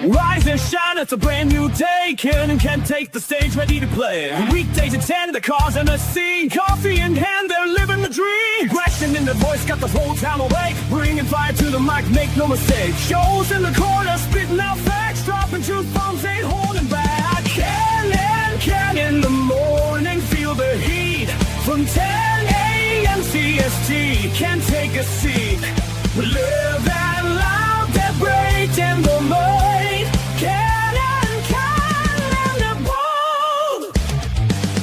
Rise and shine, it's a brand new day. Cannon can take the stage, ready to play. Weekdays at 10, the cars and the scene. Coffee in hand, they're living the dream. Aggression in the voice, got the whole town awake. Bringing fire to the mic, make no mistake. Shows in the corner, spitting out facts. Dropping truth bombs, ain't holding back. Cannon in the morning, feel the heat. From 10 a.m. CST, can't take a seat. We live and loud, they're breaking the mold.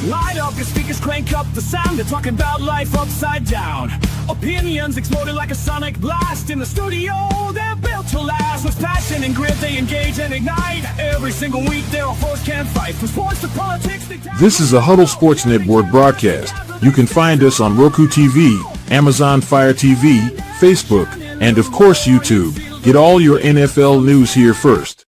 Light up your speakers, crank up the sound. They're talking about life upside down. Opinions exploding like a sonic blast. In the studio, they're built to last. With passion and grit, they engage and ignite. Every single week, they're a force can't fight. From sports to politics. This is a Huddle Sports Network broadcast. You can find us on Roku TV, Amazon Fire TV, Facebook, and of course YouTube. Get all your NFL news here first.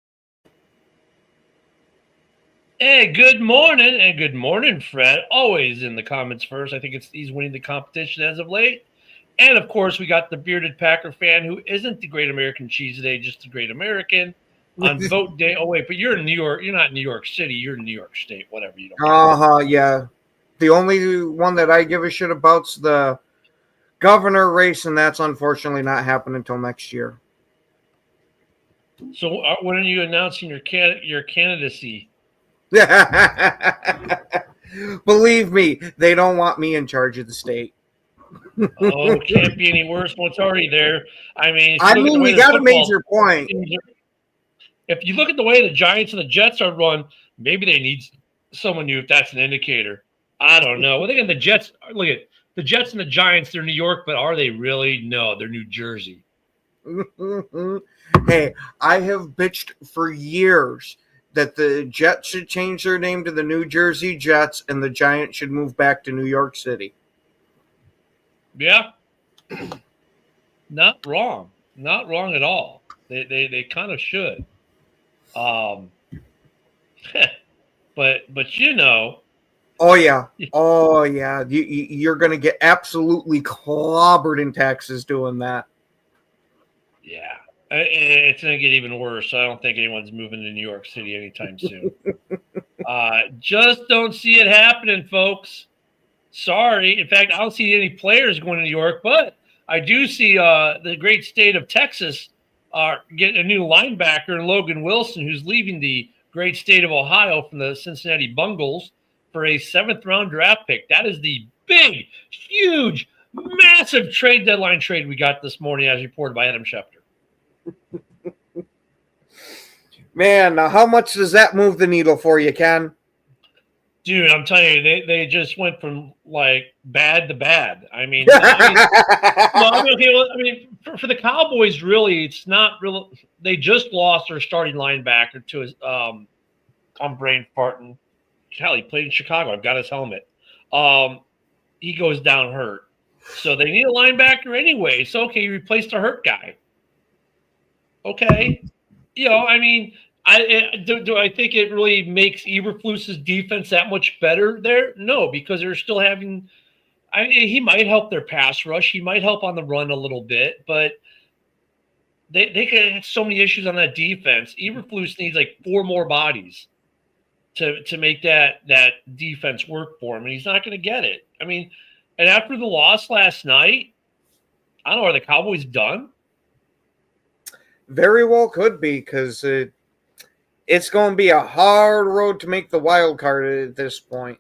Hey, good morning, Fred. Always in the comments first. I think he's winning the competition as of late. And, of course, we got the bearded Packer fan who isn't the great American cheese today, just the great American on vote day. Oh, wait, but you're in New York. You're not in New York City. You're in New York State, whatever. You don't yeah. The only one that I give a shit about's the governor race, and that's unfortunately not happening until next year. So when are you announcing your candidacy? Believe me, they don't want me in charge of the state. Oh, can't be any worse. Well, it's already there. I mean, you got a major point. If you look at the way the Giants and the Jets are run, maybe they need someone new if that's an indicator. I don't know. Well, again, the Jets and the Giants, they're New York, but are they really? No, they're New Jersey. Hey, I have bitched for years that the Jets should change their name to the New Jersey Jets and the Giants should move back to New York City. Yeah. Not wrong. Not wrong at all. They kind of should. But you know. Oh, yeah. Oh, yeah. You're going to get absolutely clobbered in taxes doing that. Yeah. It's going to get even worse. I don't think anyone's moving to New York City anytime soon. Just don't see it happening, folks. Sorry. In fact, I don't see any players going to New York, but I do see the great state of Texas getting a new linebacker in Logan Wilson, who's leaving the great state of Ohio from the Cincinnati Bengals for a 7th-round draft pick. That is the big, huge, massive trade deadline trade we got this morning, as reported by Adam Schefter. Man, now how much does that move the needle for you, Ken? Dude, I'm telling you, they just went from like bad to bad. I mean, for the Cowboys, really, it's not real. They just lost their starting linebacker to his. I'm brain farting. Hell, he played in Chicago. I've got his helmet. He goes down hurt, so they need a linebacker anyway. So okay, you replaced a hurt guy. Okay, I mean. Do I think it really makes Eberflus's defense that much better there? No, because they're still having – he might help their pass rush. He might help on the run a little bit, but they could have so many issues on that defense. Eberflus needs like 4 more bodies to make that defense work for him, and he's not going to get it. I mean, and after the loss last night, I don't know, are the Cowboys done? Very well could be, because it's going to be a hard road to make the wild card at this point.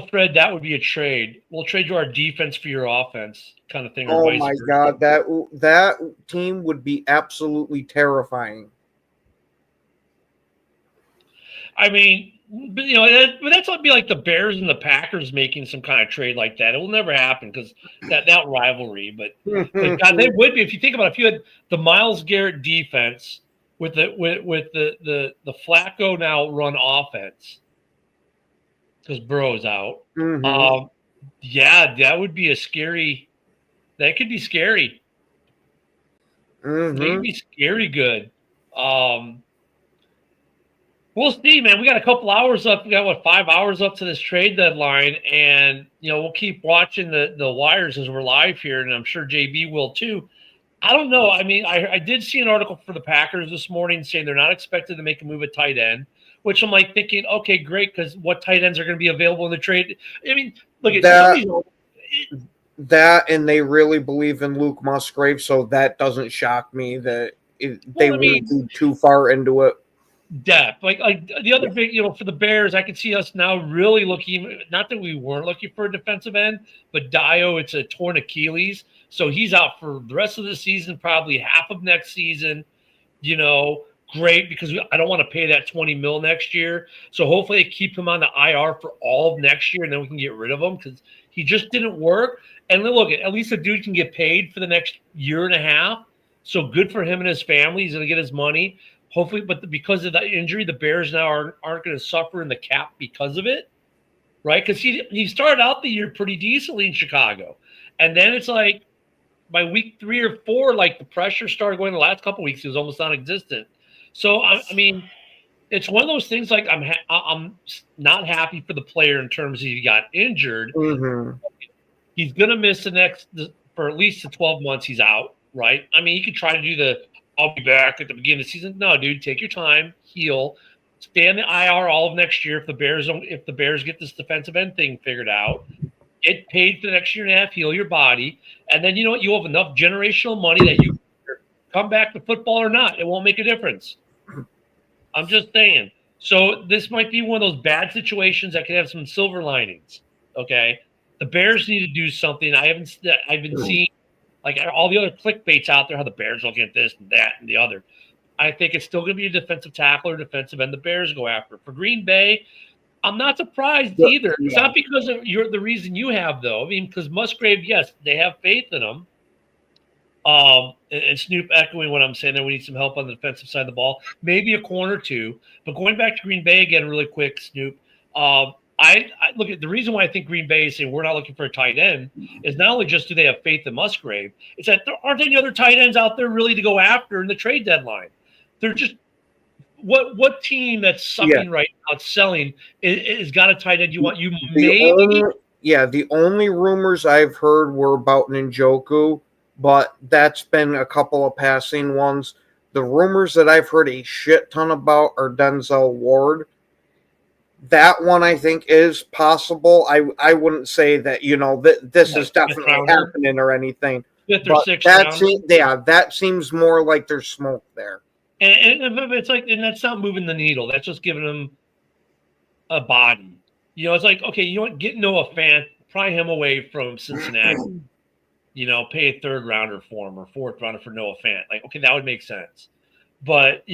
Fred, that would be a trade. We'll trade you our defense for your offense kind of thing. Oh, my God. That team would be absolutely terrifying. I mean, but that's what would be like the Bears and the Packers making some kind of trade like that. It will never happen because that rivalry. But God, they would be. If you think about it, if you had the Myles Garrett defense – with the Flacco now run offense because Burrow's out. Mm-hmm. Yeah, that would be a scary. That could be scary. Mm-hmm. Maybe scary good. We'll see, man. We got a couple hours up. We got 5 hours up to this trade deadline, and we'll keep watching the wires as we're live here, and I'm sure JB will too. I don't know. I mean, I did see an article for the Packers this morning saying they're not expected to make a move at tight end, which I'm like thinking, okay, great, because what tight ends are going to be available in the trade? I mean, look at that, and they really believe in Luke Musgrave, so that doesn't shock me that they won't be too far into it. Depth, like the other big, for the Bears, I could see us now really looking. Not that we weren't looking for a defensive end, but Dio, it's a torn Achilles, so he's out for the rest of the season, probably half of next season. Great, because I don't want to pay that $20 million next year. So hopefully they keep him on the IR for all of next year, and then we can get rid of him because he just didn't work. And look, at least the dude can get paid for the next year and a half. So good for him and his family. He's going to get his money. Hopefully, but because of that injury, the Bears now aren't going to suffer in the cap because of it, right? Because he started out the year pretty decently in Chicago. And then it's like by week 3 or 4, like the pressure started going the last couple of weeks. It was almost non-existent. So, I mean, it's one of those things like I'm not happy for the player in terms of he got injured. Mm-hmm. He's going to miss for at least the 12 months he's out, right? I mean, you could try to do I'll be back at the beginning of the season. No, dude, take your time, heal, stay on the IR all of next year if the Bears get this defensive end thing figured out. Get paid for the next year and a half, heal your body, and then you know what? You'll have enough generational money that you come back to football or not. It won't make a difference. I'm just saying. So this might be one of those bad situations that could have some silver linings. Okay, the Bears need to do something. I've been seeing like all the other clickbaits out there, how the Bears looking at this and that and the other. I think it's still going to be a defensive tackle or defensive end the Bears go after. For Green Bay, I'm not surprised either. It's not because of the reason you have, though. I mean, because Musgrave, yes, they have faith in him. And Snoop echoing what I'm saying there, we need some help on the defensive side of the ball. Maybe a corner too. But going back to Green Bay again really quick, Snoop, I look at the reason why I think Green Bay is saying we're not looking for a tight end is not only just do they have faith in Musgrave, it's that there aren't any other tight ends out there really to go after in the trade deadline. They're just what team that's sucking right now, selling is got a tight end you want? The only rumors I've heard were about Njoku, but that's been a couple of passing ones. The rumors that I've heard a shit ton about are Denzel Ward. That one I think is possible. I wouldn't say that, this is definitely happening or anything. Fifth or sixth that seems more like there's smoke there. And it's like, and that's not moving the needle. That's just giving them a body. It's like, okay, you know what? Get Noah Fant, pry him away from Cincinnati. Pay a 3rd rounder for him or 4th rounder for Noah Fant. Like, okay, that would make sense. But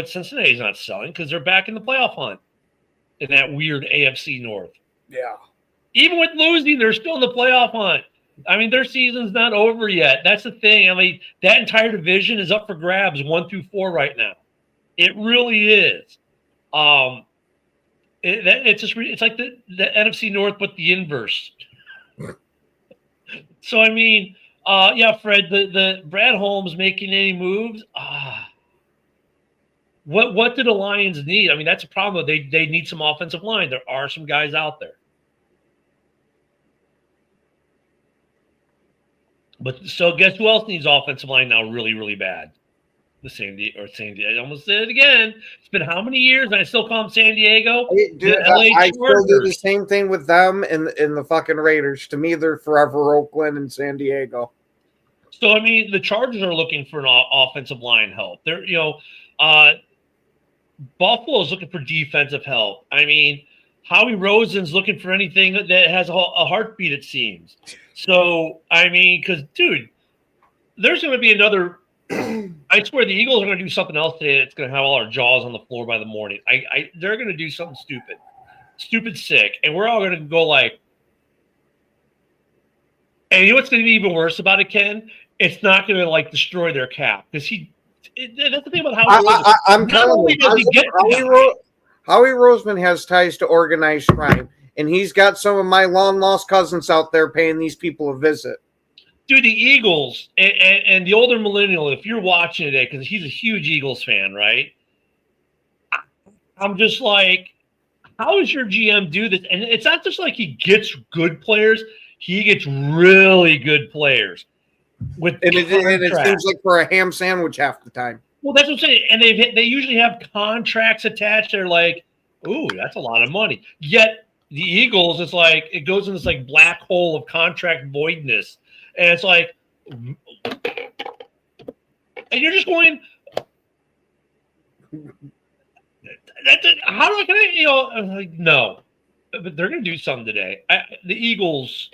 Cincinnati's not selling because they're back in the playoff hunt in that weird AFC North. Yeah. Even with losing, they're still in the playoff hunt. I mean, their season's not over yet. That's the thing. I mean, that entire division is up for grabs 1 through 4 right now. It really is. It's like the NFC North, but the inverse. So, I mean, Fred, the Brad Holmes making any moves? What do the Lions need? I mean, that's a problem. They need some offensive line. There are some guys out there. But so guess who else needs offensive line now really, really bad? San Diego. I almost said it again. It's been how many years? And I still call them San Diego. I still do the same thing with them and the fucking Raiders. To me, they're forever Oakland and San Diego. So, I mean, the Chargers are looking for an offensive line help. They're, Buffalo is looking for defensive help. I mean, Howie Rosen's looking for anything that has a heartbeat, it seems. So, I mean, because, dude, there's going to be another – I swear the Eagles are going to do something else today that's going to have all our jaws on the floor by the morning. They're going to do something stupid sick, and we're all going to go like – and you know what's going to be even worse about it, Ken? It's not going to, like, destroy their cap because that's the thing about Howie. I'm telling you, Howie Roseman has ties to organized crime, and he's got some of my long-lost cousins out there paying these people a visit. Dude, the Eagles and the older millennial, if you're watching today, because he's a huge Eagles fan, right? I'm just like, how does your GM do this? And it's not just like he gets good players. He gets really good players. with And it contracts. seems like for a ham sandwich half the time. Well, that's what I'm saying. And they usually have contracts attached. They're like, ooh, that's a lot of money. Yet the Eagles, it's like it goes in this like black hole of contract voidness. And it's like, and you're just going, how do I get it? I'm like, no. But they're gonna do something today. The Eagles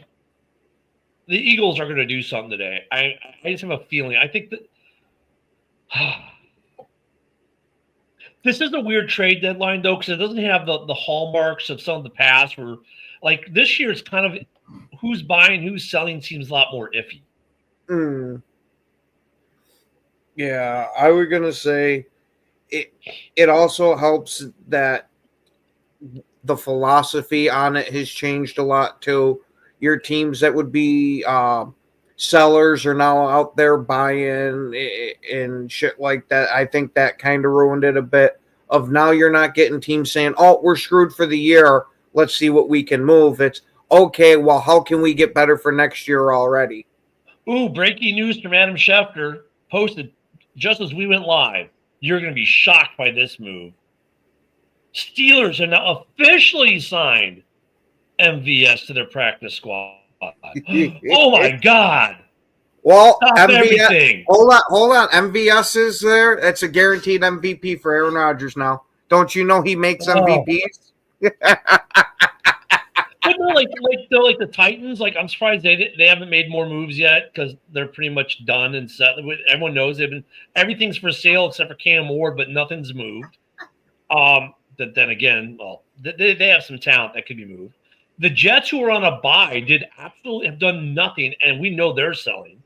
are gonna do something today. I just have a feeling. I think that this is a weird trade deadline, though, because it doesn't have the hallmarks of some of the past. Where, like this year, it's kind of who's buying, who's selling seems a lot more iffy. Yeah, I was gonna say it also helps that the philosophy on it has changed a lot too. Your teams that would be sellers are now out there buying and shit like that. I think that kind of ruined it a bit. Of now you're not getting teams saying, "Oh, we're screwed for the year. Let's see what we can move." It's okay. Well, how can we get better for next year already? Ooh, breaking news from Adam Schefter posted just as we went live. You're going to be shocked by this move. Steelers are now officially signed MVS to their practice squad. Oh my God. Well, Stop MVS, everything. hold on. MVS is there. That's a guaranteed MVP for Aaron Rodgers now. Don't you know he makes MVPs? But they're like the Titans. Like I'm surprised they haven't made more moves yet because they're pretty much done and set. Everyone knows everything's for sale except for Cam Ward, but nothing's moved. Then again, well, they have some talent that could be moved. The Jets, who are on a bye, have done nothing, and we know they're selling.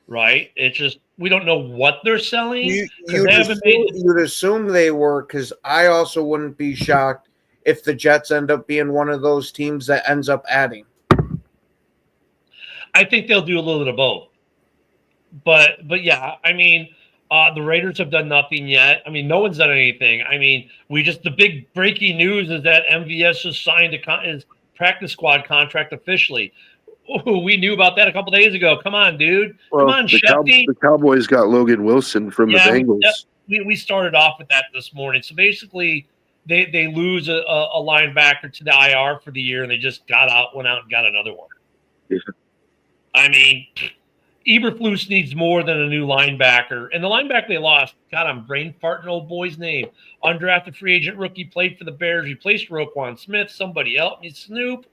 Right? It's just we don't know what they're selling. You'd assume they were, because I also wouldn't be shocked if the Jets end up being one of those teams that ends up adding. I think they'll do a little bit of both. But yeah, I mean, the Raiders have done nothing yet. I mean, no one's done anything. I mean, the big breaking news is that MVS has signed his practice squad contract officially. Ooh, we knew about that a couple days ago. Come on, dude. Well, Come on, the Cowboys got Logan Wilson from the Bengals. We started off with that this morning. So basically, they lose a linebacker to the IR for the year, and they just went out and got another one. Yeah. I mean, Eberflus needs more than a new linebacker. And the linebacker they lost, God, I'm brain farting old boy's name. Undrafted free agent rookie, played for the Bears, replaced Roquan Smith. Somebody help me, Snoop.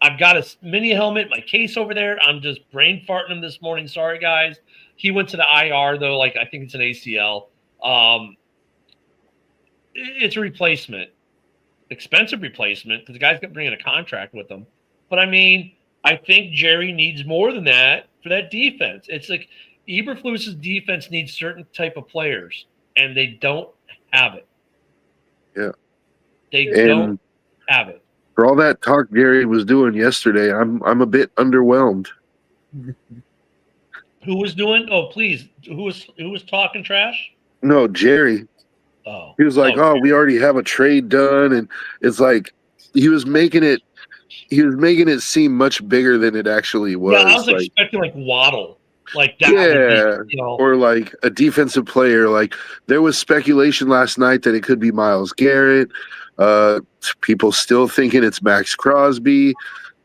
I've got a mini helmet, my case over there. I'm just brain farting him this morning. Sorry, guys. He went to the IR, though. Like, I think it's an ACL. It's a replacement. Expensive replacement because the guy's got bringing a contract with him. But, I mean, I think Jerry needs more than that for that defense. It's like Eberflus's defense needs certain type of players, and they don't have it. Yeah. They don't have it. For all that talk Jerry was doing yesterday, I'm a bit underwhelmed. Who was doing? Oh, please. Who was talking trash? No, Jerry. Oh. He was like, we already have a trade done, and it's like he was making it seem much bigger than it actually was. Yeah, I was expecting like Waddle. Like that would be, or like a defensive player. Like there was speculation last night that it could be Myles Garrett. People still thinking it's Max Crosby,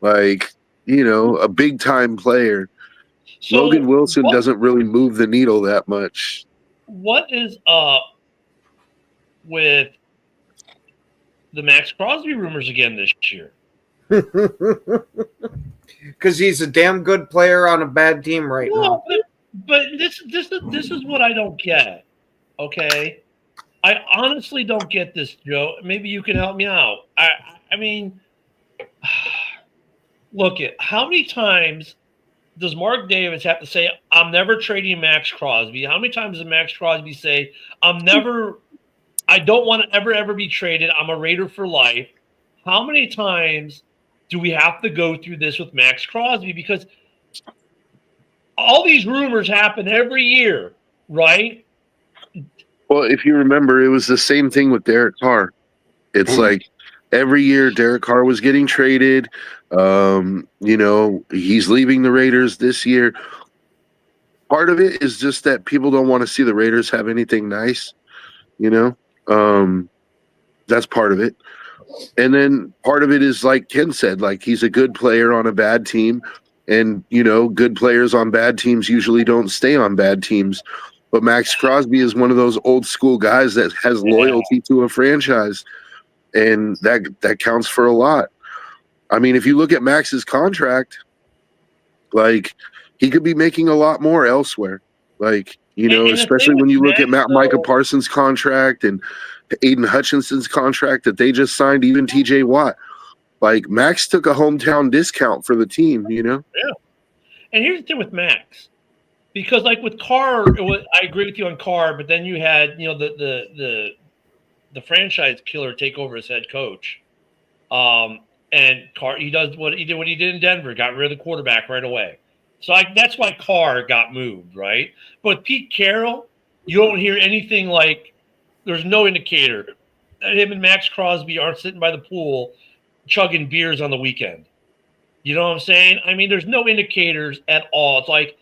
like, a big time player. So Logan Wilson doesn't really move the needle that much. What is up with the Max Crosby rumors again this year? Because he's a damn good player on a bad team right now. But this is what I don't get. Okay. I honestly don't get this, Joe. Maybe you can help me out. I mean, look at how many times does Mark Davis have to say, "I'm never trading Max Crosby"? How many times does Max Crosby say, I don't want to ever be traded. I'm a Raider for life. How many times do we have to go through this with Max Crosby? Because all these rumors happen every year, right? Well, if you remember, it was the same thing with Derek Carr. It's like every year Derek Carr was getting traded. You know, he's leaving the Raiders this year. Part of it is just that people don't want to see the Raiders have anything nice, you know. That's part of it. And then part of it is like Ken said, like he's a good player on a bad team. And, you know, good players on bad teams usually don't stay on bad teams. But Max Crosby is one of those old school guys that has loyalty to a franchise. And that counts for a lot. I mean, if you look at Max's contract, like he could be making a lot more elsewhere. Like, you know, especially when you look at Micah Parsons' contract and Aiden Hutchinson's contract that they just signed, even TJ Watt. Like Max took a hometown discount for the team, you know? Yeah. And here's the thing with Max. Because like with Carr, I agree with you on Carr, but then you had, you know, the franchise killer take over as head coach. And Carr, he did what he did in Denver, got rid of the quarterback right away. So that's why Carr got moved, right? But Pete Carroll, you don't hear anything like there's no indicator that him and Max Crosby aren't sitting by the pool chugging beers on the weekend. You know what I'm saying? I mean, there's no indicators at all. It's like,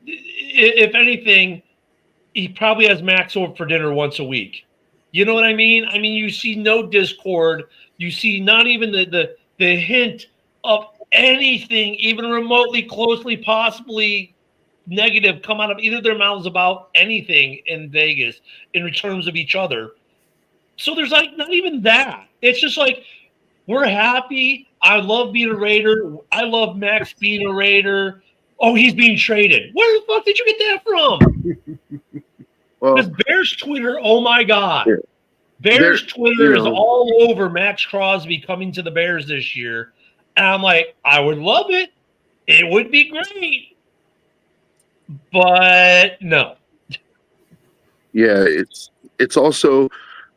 if anything, he probably has Max over for dinner once a week. You know what I mean? I mean, you see no discord. You see not even the hint of anything, even remotely, closely, possibly negative, come out of either of their mouths about anything in Vegas in terms of each other. So there's like not even that. It's just like, we're happy. I love being a Raider. I love Max being a Raider. Oh, he's being traded. Where the fuck did you get that from? Well, Because Bears Twitter, oh my God. Yeah. Bears Twitter you is know, all over Max Crosby coming to the Bears this year. And I'm like, I would love it. It would be great. But no. Yeah, it's also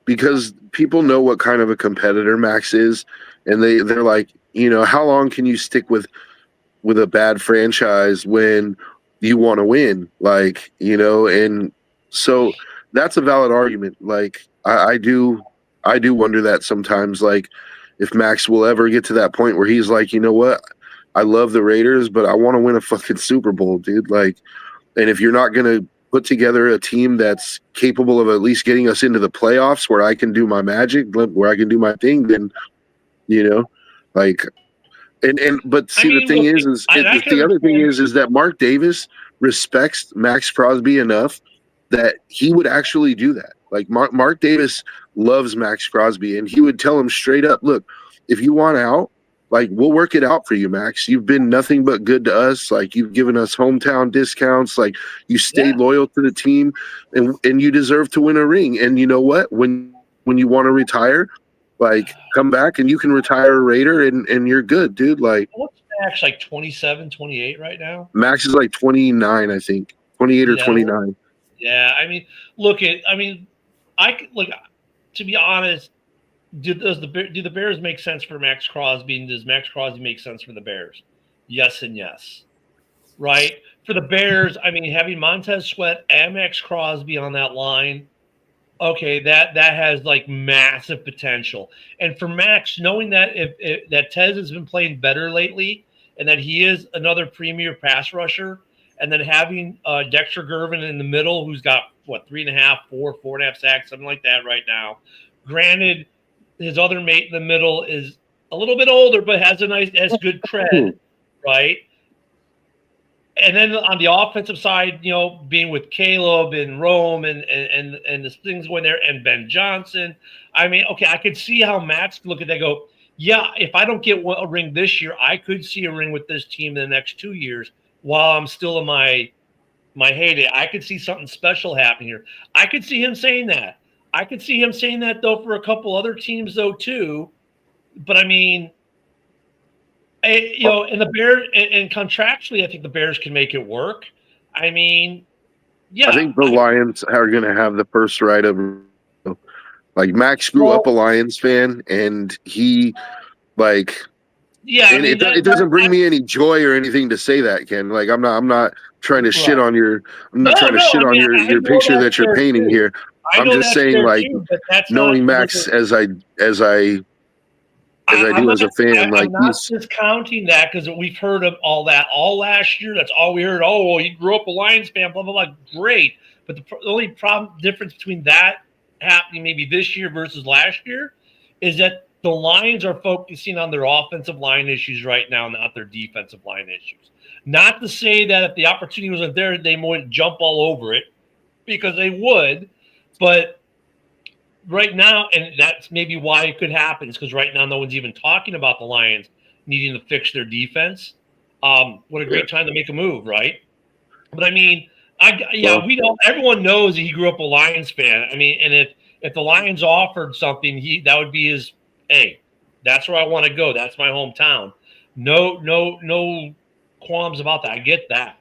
because people know what kind of a competitor Max is, and they're like, you know, how long can you stick with a bad franchise when you want to win? Like, you know, and so that's a valid argument. Like, I do wonder that sometimes, like, if Max will ever get to that point where he's like, you know what, I love the Raiders, but I want to win a fucking Super Bowl, dude. Like, and if you're not gonna put together a team that's capable of at least getting us into the playoffs where I can do my magic, where I can do my thing, then, you know, like, but see, the thing is the other thing is that Mark Davis respects Max Crosby enough that he would actually do that. Like Mark Davis loves Max Crosby, and he would tell him straight up, look, if you want out, like, we'll work it out for you, Max. You've been nothing but good to us. Like, you've given us hometown discounts. Like, you stayed loyal to the team, and you deserve to win a ring. And you know what? When you want to retire, like, come back and you can retire a Raider, and you're good, dude. Like, What's Max, like 27, 28 right now? Max is like 29, I think. 28 or 29. Yeah, I mean, to be honest, do the Bears make sense for Max Crosby, and does Max Crosby make sense for the Bears? Yes and yes. Right? For the Bears, I mean, having Montez Sweat and Max Crosby on that line, okay, that has like massive potential. And for Max, knowing that if that Tez has been playing better lately and that he is another premier pass rusher, and then having Dexter Gervin in the middle, who's got, 3.5, 4.5 sacks, something like that right now. Granted, his other mate in the middle is a little bit older, but has good cred, right? And then on the offensive side, you know, being with Caleb and Rome and the things going there, and Ben Johnson. I mean, okay, I could see how Max could look at that and go, yeah, if I don't get a ring this year, I could see a ring with this team in the next 2 years while I'm still in my heyday. I could see something special happening here. I could see him saying that. I could see him saying that, though, for a couple other teams, though, too. But, I mean, you know, and the Bears, and contractually, I think the Bears can make it work. I mean, yeah. I think the Lions are going to have the first right of, like, Max grew up a Lions fan, and he, like, yeah. And it doesn't bring me any joy or anything to say that, Ken. Like, I'm not trying to shit on your, your picture that you're painting here. I'm just saying, like, knowing Max as I as I do as a fan. Like I'm not discounting that because we've heard of all that all last year. That's all we heard. Oh, well, you grew up a Lions fan, blah, blah, blah. Great. But the only difference between that happening maybe this year versus last year is that the Lions are focusing on their offensive line issues right now, not their defensive line issues. Not to say that if the opportunity wasn't there, they wouldn't jump all over it, because they would. But right now, and that's maybe why it could happen, is because right now no one's even talking about the Lions needing to fix their defense. What a great time to make a move, right? But I mean, we don't. Everyone knows that he grew up a Lions fan. I mean, and if the Lions offered something, that would be his. Hey, that's where I want to go. That's my hometown. No qualms about that. I get that.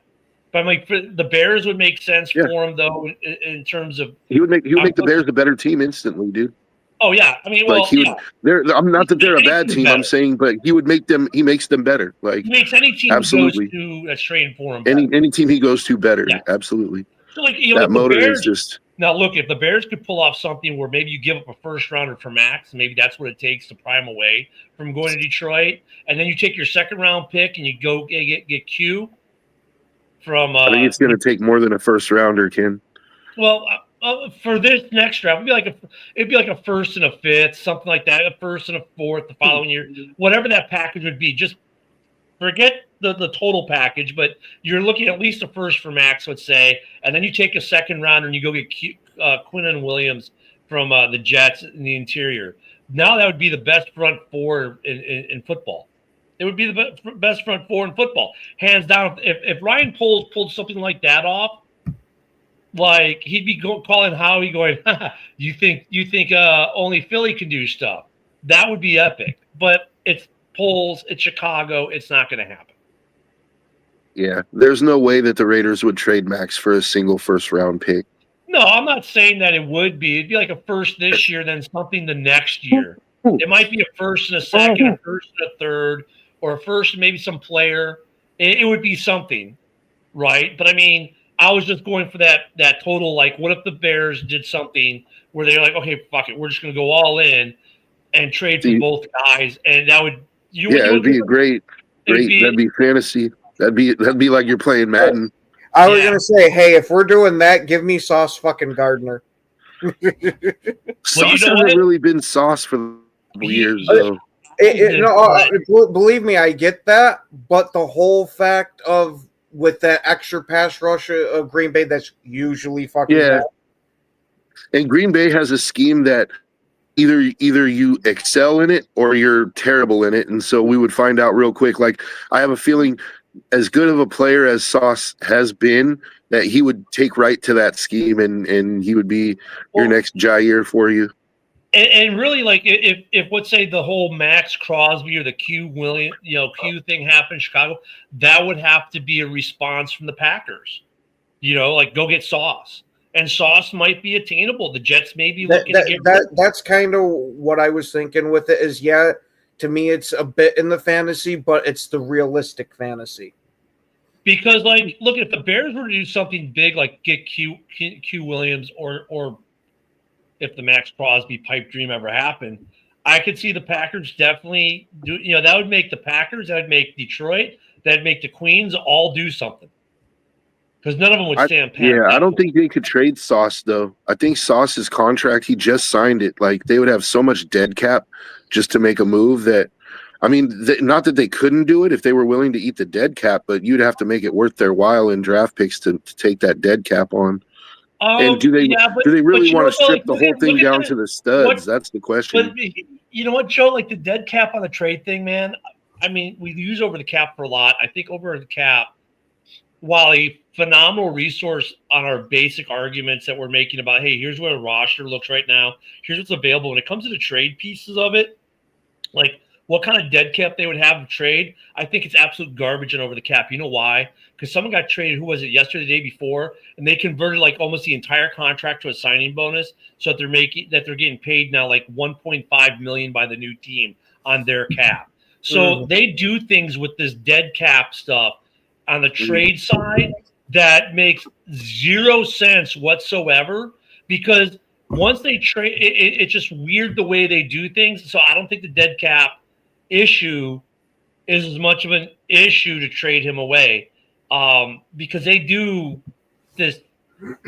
But I'm like, the Bears would make sense for him, though, in terms of he would make the Bears a better team instantly, dude. Oh yeah, I mean, like I'm not that they're a bad team. Better. I'm saying, but he makes them better. Like he makes any team absolutely. He goes to that's trained for him. Any team he goes to better, absolutely. So like that motor is just. Now look, if the Bears could pull off something where maybe you give up a first rounder for Max, maybe that's what it takes to pry him away from going to Detroit, and then you take your second round pick and you go get Q. From I think it's going to take more than a first rounder, Ken. Well, for this next draft, it'd be like a first and a fifth, something like that, a first and a fourth the following year, whatever that package would be. Just forget the total package, but you're looking at least a first for Max, let's say, and then you take a second rounder and you go get Quinnen Williams from the Jets in the interior. Now that would be the best front four in football. It would be the best front four in football, hands down. If Ryan pulled something like that off, like he'd be calling Howie, going, "You think only Philly can do stuff?" That would be epic. But it's Poles, it's Chicago. It's not going to happen. Yeah, there's no way that the Raiders would trade Max for a single first round pick. No, I'm not saying that it would be. It'd be like a first this year, then something the next year. It might be a first and a second, a first and a third. Or a first, and maybe some player, it would be something, right? But I mean, I was just going for that total. Like, what if the Bears did something where they're like, okay, fuck it, we're just going to go all in and trade for both guys, and that would it would be great. That'd be fantasy. That'd be like you're playing Madden. I was gonna say, hey, if we're doing that, give me Sauce fucking Gardner. Sauce hasn't really been Sauce for years, though. Believe me, I get that, but the whole fact of with that extra pass rush of Green Bay, that's usually fucking bad. And Green Bay has a scheme that either you excel in it or you're terrible in it, and so we would find out real quick. Like, I have a feeling, as good of a player as Sauce has been, that he would take right to that scheme, and he would be your next Jair for you. And really, like, if let's say the whole Max Crosby or the Q thing happened in Chicago, that would have to be a response from the Packers. Like, go get Sauce, and Sauce might be attainable. The Jets may be looking to get that's kind of what I was thinking with it. Is to me, it's a bit in the fantasy, but it's the realistic fantasy. Because, like, look, if the Bears were to do something big, like get Q Williams, or if the Max Crosby pipe dream ever happened, I could see the Packers definitely do. That would make the Packers, that would make Detroit, that'd make the Queens all do something. Because none of them would stand pat. Yeah, I don't think they could trade Sauce, though. I think Sauce's contract, he just signed it. Like, they would have so much dead cap just to make a move that, I mean, not that they couldn't do it if they were willing to eat the dead cap, but you'd have to make it worth their while in draft picks to take that dead cap on. And do they really want to strip the whole thing down to the studs? That's the question. But you know what, Joe? Like, the dead cap on the trade thing, man. I mean, we use over the cap for a lot. I think over the cap, while a phenomenal resource on our basic arguments that we're making about, hey, here's where a roster looks right now, here's what's available. When it comes to the trade pieces of it, like what kind of dead cap they would have to trade, I think it's absolute garbage and over the cap. You know why? Because someone got traded, who was it, yesterday, the day before, and they converted like almost the entire contract to a signing bonus, so that they're getting paid now like $1.5 million by the new team on their cap. So they do things with this dead cap stuff on the trade side that makes zero sense whatsoever, because once they trade, it's just weird the way they do things. So I don't think the dead cap issue is as much of an issue to trade him away, because they do this.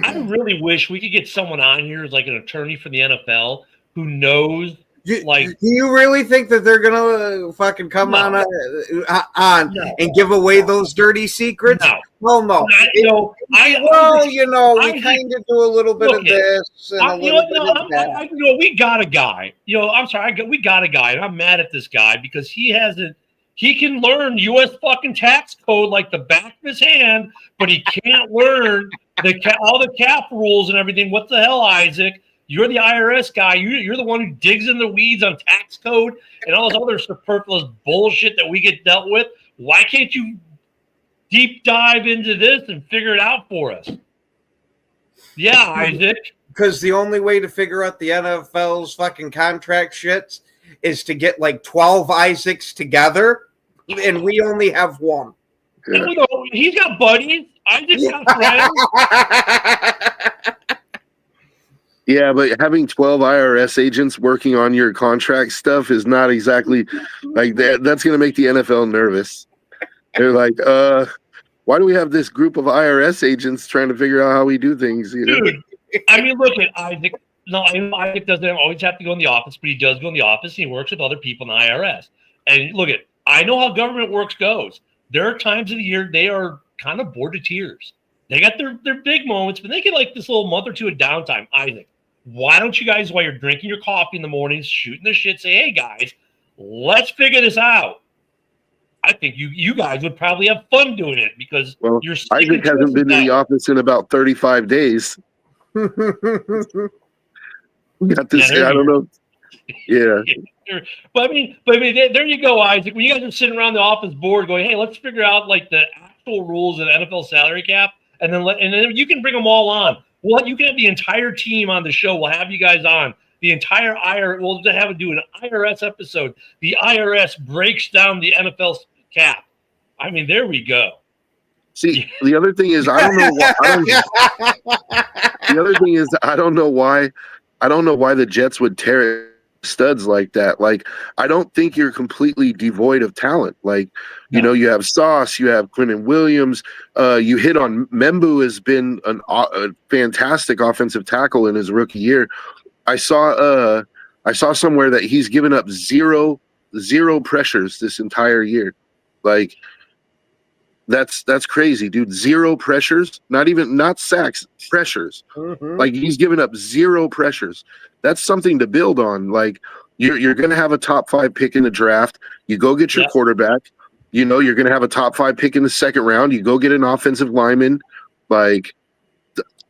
I really wish we could get someone on here as like an attorney for the NFL who knows. Do Like, you really think that they're gonna fucking come No. on No. and give away those dirty secrets? No. Well, no. I We kind of do a little bit of Look, this and a little bit of that. we got a guy. I'm sorry, we got a guy, and I'm mad at this guy because he can learn U.S. fucking tax code like the back of his hand, but he can't learn all the cap rules and everything. What the hell, Isaac? You're the IRS guy. You're the one who digs in the weeds on tax code and all this other superfluous bullshit that we get dealt with. Why can't you deep dive into this and figure it out for us? Yeah, Isaac. Because the only way to figure out the NFL's fucking contract shits is to get like 12 Isaacs together, and we only have one. He's got buddies. Isaac's got friends. Yeah, but having 12 IRS agents working on your contract stuff is not exactly like that. That's going to make the NFL nervous. They're like, why do we have this group of IRS agents trying to figure out how we do things? You know? Dude, I mean, look at Isaac. No, Isaac doesn't always have to go in the office, but he does go in the office and he works with other people in the IRS. And look at, I know how government works goes. There are times of the year they are kind of bored to tears. They got their big moments, but they get like this little month or two of downtime. Isaac, why don't you guys, while you're drinking your coffee in the mornings, shooting the shit, say, hey guys, let's figure this out. I think you guys would probably have fun doing it because you're Isaac hasn't been to the office in about 35 days. We got this. I don't know. Yeah. But I mean, there you go, Isaac. When you guys are sitting around the office board going, hey, let's figure out like the actual rules of the NFL salary cap, and then you can bring them all on. Well, you can have the entire team on the show. We'll have you guys on. The entire IRS, we'll have to do an IRS episode. The IRS breaks down the NFL cap. I mean, there we go. See, the other thing is, I don't know why. The other thing is, I don't know why the Jets would tear studs like that. Like, I don't think you're completely devoid of talent. Like, you know, you have Sauce, you have Quentin Williams. You hit on Membu has been a fantastic offensive tackle in his rookie year. I saw somewhere that he's given up zero pressures this entire year. Like, that's crazy, dude. Zero pressures, not sacks, pressures. Mm-hmm. Like, he's given up zero pressures. That's something to build on. Like, you're going to have a top 5 pick in the draft. You go get your quarterback. You know, you're going to have a top 5 pick in the second round. You go get an offensive lineman. Like,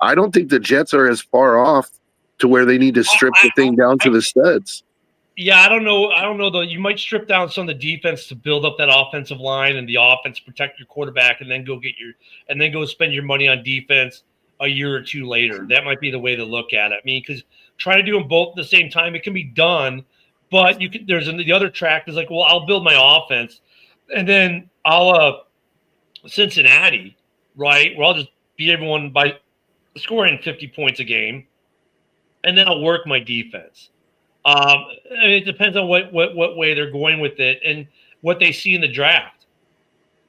I don't think the Jets are as far off to where they need to strip the thing down to the studs. Yeah, I don't know though. You might strip down some of the defense to build up that offensive line and the offense, protect your quarterback, and then go spend your money on defense a year or two later. That might be the way to look at it. I mean, because trying to do them both at the same time, it can be done, but there's the other track is like, well, I'll build my offense, and then I'll Cincinnati, right? Where I'll just beat everyone by scoring 50 points a game, and then I'll work my defense. I mean, it depends on what way they're going with it and what they see in the draft.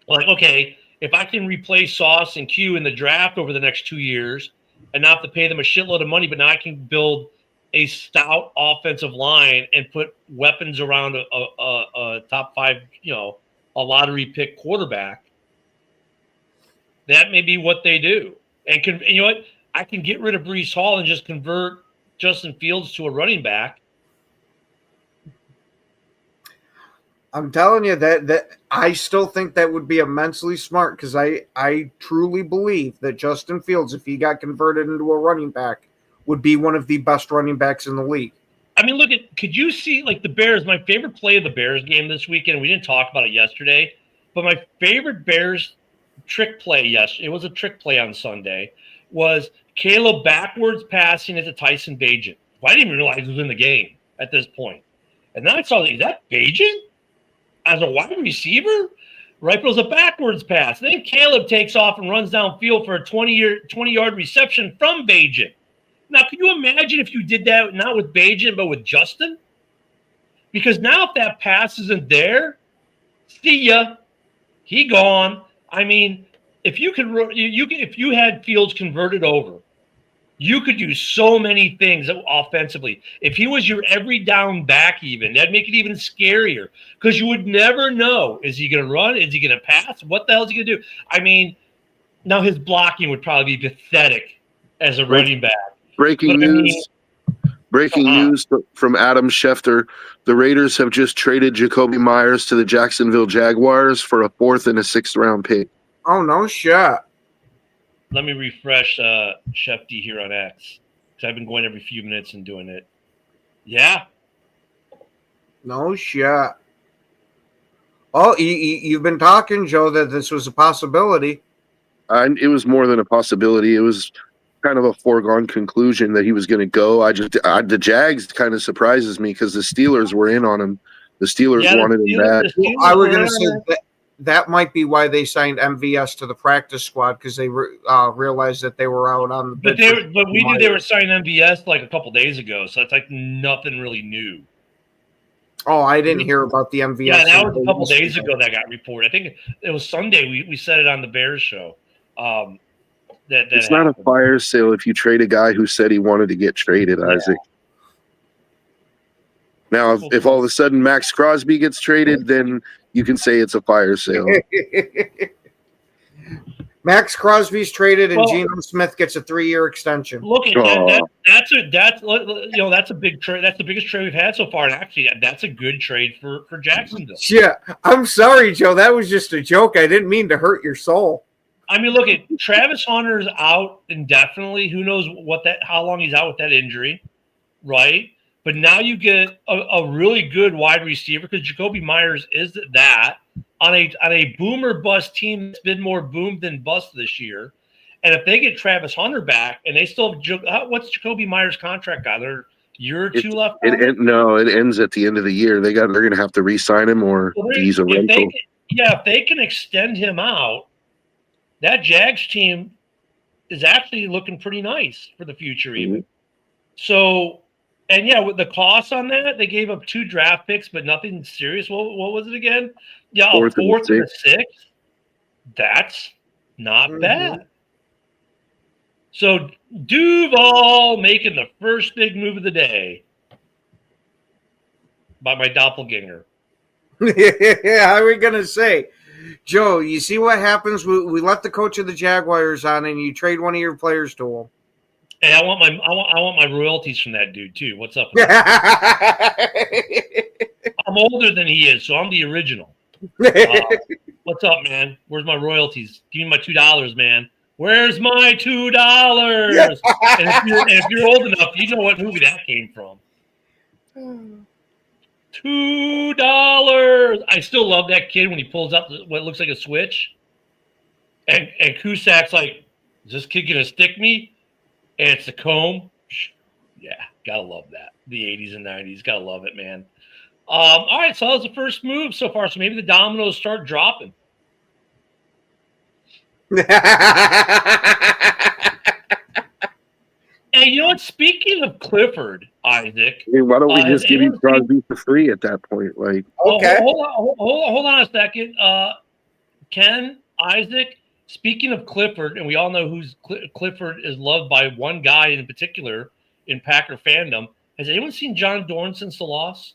Like, okay, if I can replace Sauce and Q in the draft over the next 2 years and not have to pay them a shitload of money, but now I can build a stout offensive line and put weapons around a top 5, a lottery pick quarterback, that may be what they do. And you know what? I can get rid of Breece Hall and just convert Justin Fields to a running back. I'm telling you that I still think that would be immensely smart because I truly believe that Justin Fields, if he got converted into a running back, would be one of the best running backs in the league. I mean, could you see like the Bears? My favorite play of the Bears game this weekend, we didn't talk about it yesterday, but my favorite Bears trick play, it was a trick play on Sunday, was Caleb backwards passing it to Tyson Bagent. Well, I didn't even realize he was in the game at this point. And then I saw, is that Bagent? As a wide receiver, right? But it was a backwards pass. Then Caleb takes off and runs downfield for a 20-yard reception from Bagent. Now, can you imagine if you did that not with Bagent but with Justin? Because now if that pass isn't there, see ya. He gone. I mean, if you could, if you had Fields converted over, you could do so many things offensively. If he was your every down back, even that'd make it even scarier because you would never know: is he going to run? Is he going to pass? What the hell is he going to do? I mean, now his blocking would probably be pathetic as a running back. Breaking news. Breaking news from Adam Schefter. The Raiders have just traded Jacoby Myers to the Jacksonville Jaguars for a 4th and a 6th round pick. Oh, no shit. Let me refresh Shefty here on X because I've been going every few minutes and doing it. Yeah. No shit. Oh, you've been talking, Joe, that this was a possibility. It was more than a possibility. It was kind of a foregone conclusion that he was going to go. The Jags kind of surprises me because the Steelers were in on him. The Steelers wanted him bad. I was going to say that might be why they signed MVS to the practice squad because they realized that they were out on the. But we knew they were signing MVS like a couple days ago, so it's like nothing really new. Oh, I didn't hear about the MVS. Yeah, that was a couple days ago that got reported. I think it was Sunday. We said it on the Bears show. That it's not a fire sale if you trade a guy who said he wanted to get traded, Isaac. Now, if all of a sudden Max Crosby gets traded, then you can say it's a fire sale. Max Crosby's traded, and Geno Smith gets a 3-year extension. Look at that's a big trade. That's the biggest trade we've had so far, and actually, that's a good trade for Jacksonville. Yeah, I'm sorry, Joe. That was just a joke. I didn't mean to hurt your soul. I mean, look at Travis Hunter's out indefinitely. Who knows how long he's out with that injury, right? But now you get a really good wide receiver because Jacoby Myers is that on a boom or bust team that's been more boom than bust this year. And if they get Travis Hunter back and they still have what's Jacoby Myers' contract got? There year or two left. It ends at the end of the year. They're going to have to re-sign him or he's a rental. If they can extend him out, that Jags team is actually looking pretty nice for the future, even. So, and with the cost on that, they gave up 2 draft picks, but nothing serious. What was it again? Yeah, a 4th and a 6th. That's not bad. So Duval making the first big move of the day by my doppelganger. Yeah, how are we gonna say? Joe, you see what happens? We let the coach of the Jaguars on, and you trade one of your players to him. And I want my royalties from that dude too. What's up? I'm older than he is, so I'm the original. What's up, man? Where's my royalties? Give me my $2, man. Where's my $2? And if you're old enough, you know what movie that came from. $2. I still love that kid when he pulls up what looks like a switch. And Cusac's like, is this kid going to stick me? And it's the comb. Yeah, gotta love that. The 80s and 90s. Gotta love it, man. All right, so that was the first move so far. So maybe the dominoes start dropping. And you know what? Speaking of Clifford, Isaac. I mean, why don't we just give you Crosby for free at that point? Like, okay. Hold on a second. Ken, Isaac, speaking of Clifford, and we all know who's Clifford is loved by one guy in particular in Packer fandom. Has anyone seen John Dorn since the loss?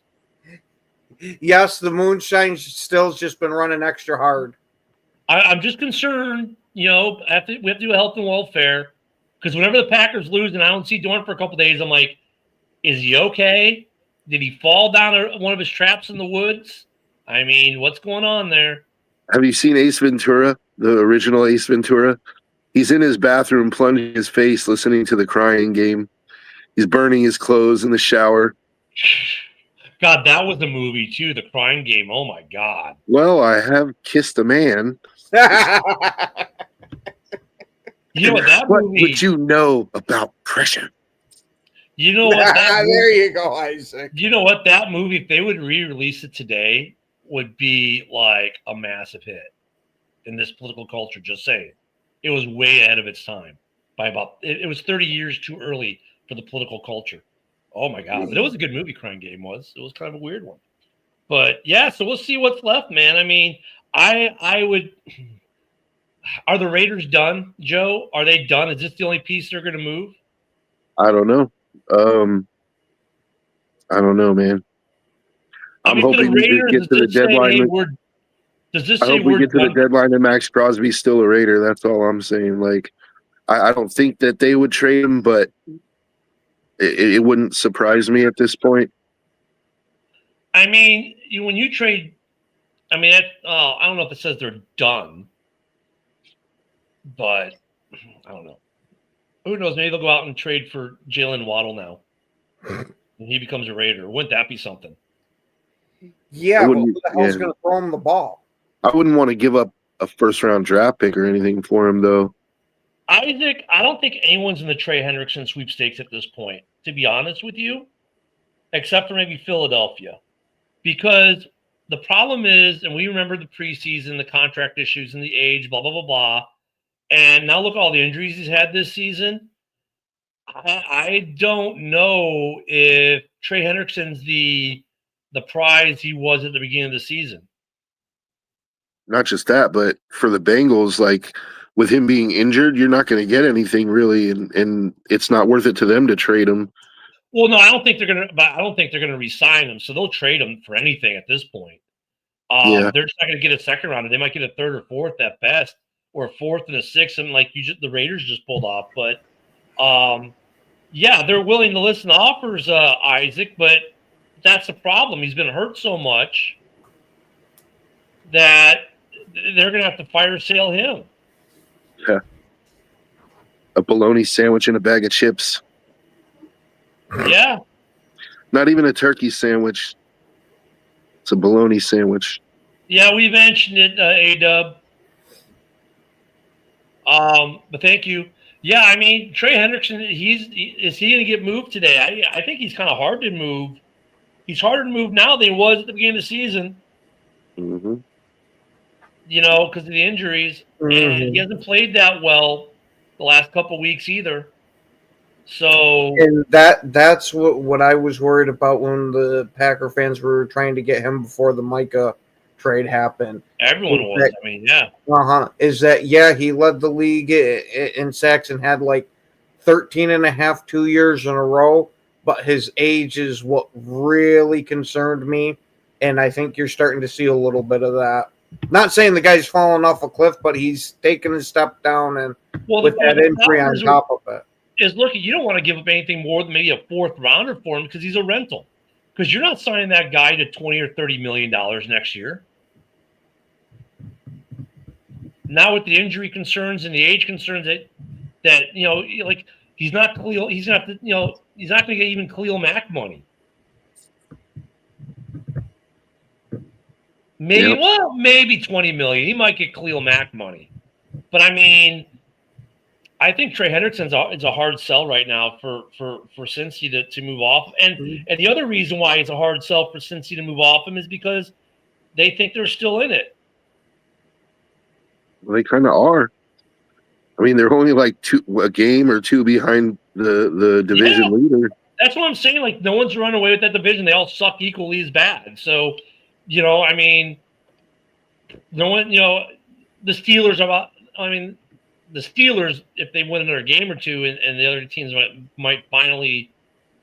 Yes, the moonshine still's just been running extra hard. I'm just concerned, we have to do a health and welfare. Because whenever the Packers lose and I don't see Dorn for a couple days, I'm like, is he okay? Did he fall down one of his traps in the woods? I mean, what's going on there? Have you seen Ace Ventura, the original Ace Ventura? He's in his bathroom, plunging his face, listening to the Crying Game. He's burning his clothes in the shower. God, that was the movie, too, The Crying Game. Oh, my God. Well, I have kissed a man. You know what what would you know about pressure? You know what? There you go, Isaac. You know what? That movie, if they would re-release it today, would be like a massive hit in this political culture. Just saying, it was way ahead of its time by about. It was 30 years too early for the political culture. Oh my god! But it was a good movie. Crying Game was. It was kind of a weird one. But yeah, so we'll see what's left, man. I mean, I would. Are the Raiders done, Joe? Are they done? Is this the only piece they're going to move? I don't know. I don't know, man. I'm For the hoping we just Raiders, get to the does this say, deadline. hey, does this I say hope we we're get to the done? deadline and Max Crosby's still a Raider. That's all I'm saying. Like, I don't think that they would trade him, but it wouldn't surprise me at this point. I mean, when you trade, I mean, I don't know if it says they're done, but I don't know. Who knows? Maybe they'll go out and trade for Jalen Waddle now, and he becomes a Raider. Wouldn't that be something? Yeah, but who the hell's going to throw him the ball? I wouldn't want to give up a first-round draft pick or anything for him, though. I don't think anyone's in the Trey Hendrickson sweepstakes at this point, to be honest with you, except for maybe Philadelphia. Because the problem is, and we remember the preseason, the contract issues and the age, blah, blah, blah, blah. And now look at all the injuries he's had this season. I don't know if Trey Hendrickson's the prize he was at the beginning of the season. Not just that, but for the Bengals, like with him being injured, you're not going to get anything really, and it's not worth it to them to trade him. Well, no, I don't think they're gonna re-sign him, so they'll trade him for anything at this point. They're just not gonna get a second rounder. They might get a third or fourth at best, or a fourth and a sixth, and like the Raiders just pulled off. But yeah, they're willing to listen to offers, Isaac, but that's the problem. He's been hurt so much that they're gonna have to fire sale him. Yeah. A bologna sandwich and a bag of chips. Yeah. Not even a turkey sandwich. It's a bologna sandwich. Yeah, we mentioned it, A-Dub. But thank you. Yeah, I mean, Trey Hendrickson, is he going to get moved today? I think he's kind of hard to move. He's harder to move now than he was at the beginning of the season. Mm-hmm. Because of the injuries. And he hasn't played that well the last couple weeks either. So, and that's what I was worried about when the Packer fans were trying to get him before the Micah trade happened. Everyone was. I mean, yeah. Is that, he led the league in sacks and had like 13 and a half 2 years in a row, but his age is what really concerned me, and I think you're starting to see a little bit of that. Not saying the guy's falling off a cliff, but he's taken a step down, and with that injury on top of it. Look, you don't want to give up anything more than maybe a fourth rounder for him because he's a rental. Because you're not signing that guy to $20 or $30 million next year. Now with the injury concerns and the age concerns that like he's not Khalil, he's not going to get even Khalil Mack money. Maybe $20 million. He might get Khalil Mack money, but I mean, I think Trey Hendrickson's it's a hard sell right now for Cincy to move off. And the other reason why it's a hard sell for Cincy to move off him is because they think they're still in it. Well, they kind of are. I mean, they're only like a game or two behind the division leader. That's what I'm saying. Like, no one's run away with that division. They all suck equally as bad. So, I mean, no one, the Steelers are the Steelers, if they win another game or two, and the other teams might finally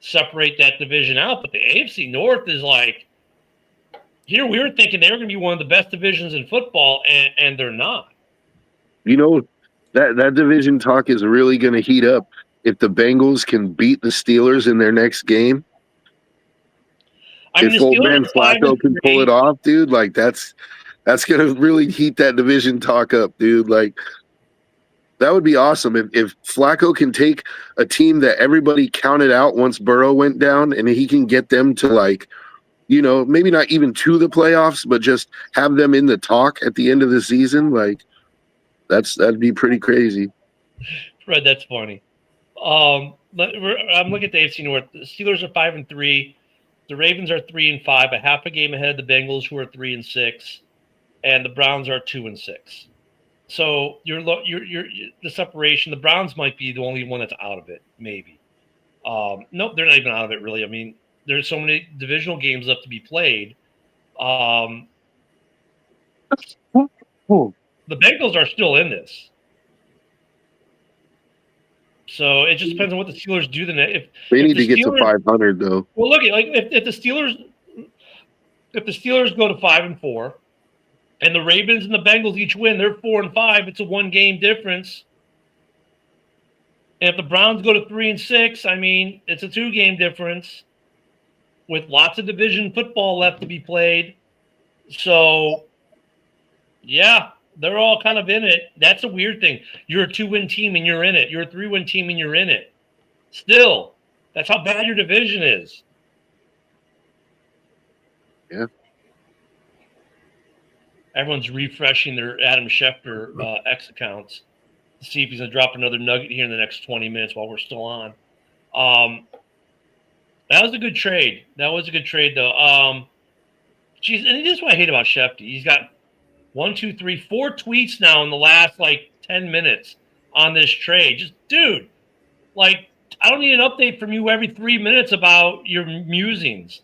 separate that division out. But the AFC North is like, here we were thinking they were going to be one of the best divisions in football, and they're not. That division talk is really going to heat up if the Bengals can beat the Steelers in their next game. If old man Flacco can pull it off, dude, like that's going to really heat that division talk up, dude. Like, that would be awesome if Flacco can take a team that everybody counted out once Burrow went down, and he can get them to, like, maybe not even to the playoffs, but just have them in the talk at the end of the season. Like, that'd be pretty crazy. Fred, that's funny. I'm looking at the AFC North. The Steelers are 5-3. The Ravens are 3-5, a half a game ahead of the Bengals, who are 3-6, and the Browns are 2-6. So you're the separation. The Browns might be the only one that's out of it, maybe. Nope, they're not even out of it really. I mean, there's so many divisional games left to be played. The Bengals are still in this. So it just depends on what the Steelers do. They need to get to 500 though. Well, look, like if the Steelers go to 5-4, and the Ravens and the Bengals each win, they're 4-5. It's a 1-game difference. And if the Browns go to 3-6, I mean, it's a 2-game difference with lots of division football left to be played. So, yeah, they're all kind of in it. That's a weird thing. You're a 2-win team and you're in it. You're a 3-win team and you're in it. Still, that's how bad your division is. Yeah. Everyone's refreshing their Adam Schefter X accounts to see if he's going to drop another nugget here in the next 20 minutes while we're still on. That was a good trade. Though. Geez, and this is what I hate about Schefter. He's got 4 tweets now in the last 10 minutes on this trade. Just, dude, I don't need an update from you every 3 minutes about your musings.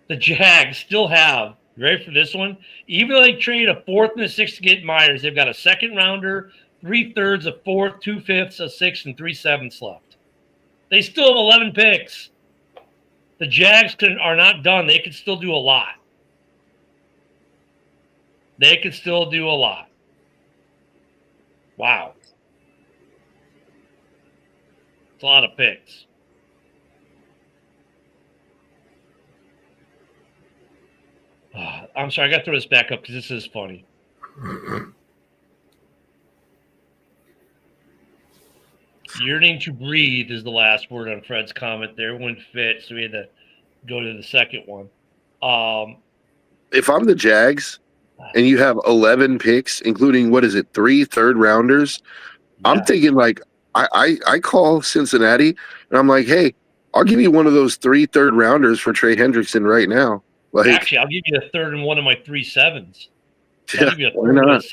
The Jags still have, you ready for this one? Even though they trade a 4th and a 6th to get Myers, they've got a 2nd rounder, 3/3, a 4th, 2/5, a 6th, and 3/7 left. They still have 11 picks. The Jags are not done. They could still do a lot. Wow. It's a lot of picks. I'm sorry, I got to throw this back up because this is funny. Yearning to breathe is the last word on Fred's comment there. It wouldn't fit, so we had to go to the second one. If I'm the Jags and you have 11 picks, including, 3 third-rounders, yeah. I'm thinking, I call Cincinnati, and I'm like, hey, I'll give you one of those 3 third-rounders for Trey Hendrickson right now. Actually, I'll give you a 3rd and one of my 3/7s. Yeah, why not?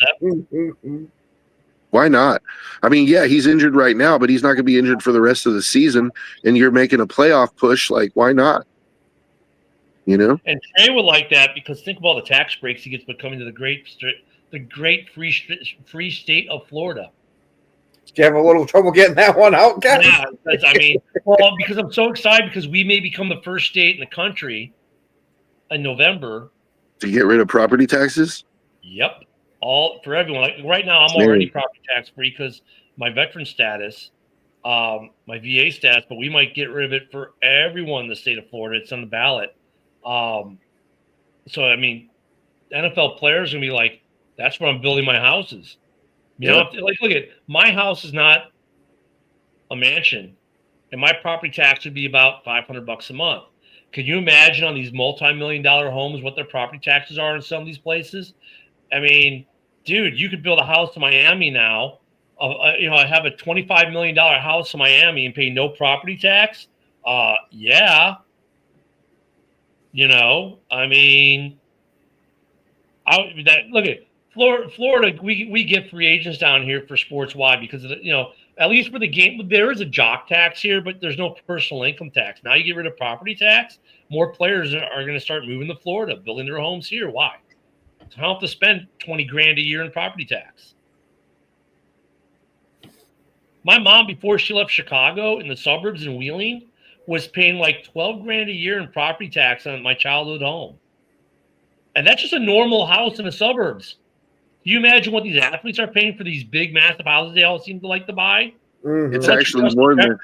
Why not? I mean, yeah, he's injured right now, but he's not going to be injured for the rest of the season, and you're making a playoff push. Why not? You know? And Trey would like that because think of all the tax breaks he gets by coming to the great free state of Florida. Did you have a little trouble getting that one out, guys? Yeah, because I'm so excited because we may become the first state in the country in November to get rid of property taxes. Yep, all for everyone. Right now, I'm already property tax free because my veteran status, my VA status, but we might get rid of it for everyone in the state of Florida. It's on the ballot. So I mean, NFL players are gonna be like, that's where I'm building my houses. You know, look at my house is not a mansion, and my property tax would be about $500 a month. Could you imagine on these multi-million-dollar homes what their property taxes are in some of these places? I mean, dude, you could build a house in Miami now. I have a $25 million house in Miami and pay no property tax. Yeah. I mean, look at Florida. We get free agents down here for sports. Why? Because at least for the game, there is a jock tax here, but there's no personal income tax. Now you get rid of property tax, more players are going to start moving to Florida, building their homes here. Why? So I don't have to spend $20,000 a year in property tax. My mom, before she left Chicago in the suburbs in Wheeling, was paying $12,000 a year in property tax on my childhood home. And that's just a normal house in the suburbs. Can you imagine what these athletes are paying for these big, massive houses they all seem to like to buy? Mm-hmm. It's actually more than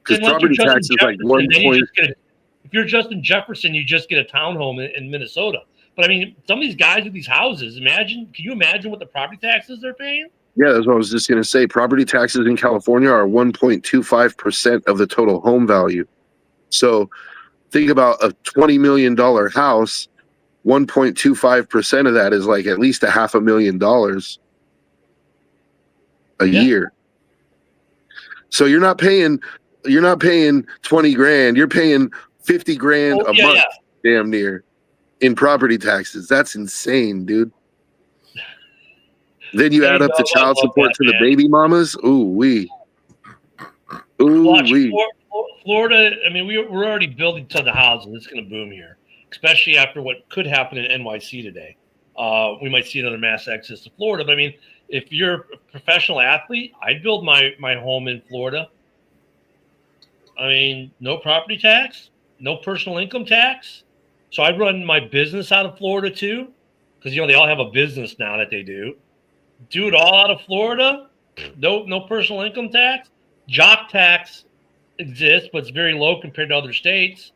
because property tax is 1 point. If you're Justin Jefferson, you just get a townhome in Minnesota. But I mean, some of these guys with these houses, can you imagine what the property taxes they're paying? Yeah, that's what I was just going to say. Property taxes in California are 1.25% of the total home value. So think about a $20 million house. 1.25% of that is at least $500,000 a year. So you're not paying $20,000. You're paying $50,000 a month, damn near, in property taxes. That's insane, dude. Then you add up the child support to the baby mamas. Ooh, wee. Watch Ooh-wee. Florida. I mean, we're already building tons of houses. It's going to boom here, especially after what could happen in NYC today. We might see another mass exodus to Florida. But I mean, if you're a professional athlete, I'd build my home in Florida. I mean, no property tax, no personal income tax. So I run my business out of Florida too, because they all have a business now that they do. Do it all out of Florida. No personal income tax. Jock tax exists, but it's very low compared to other states.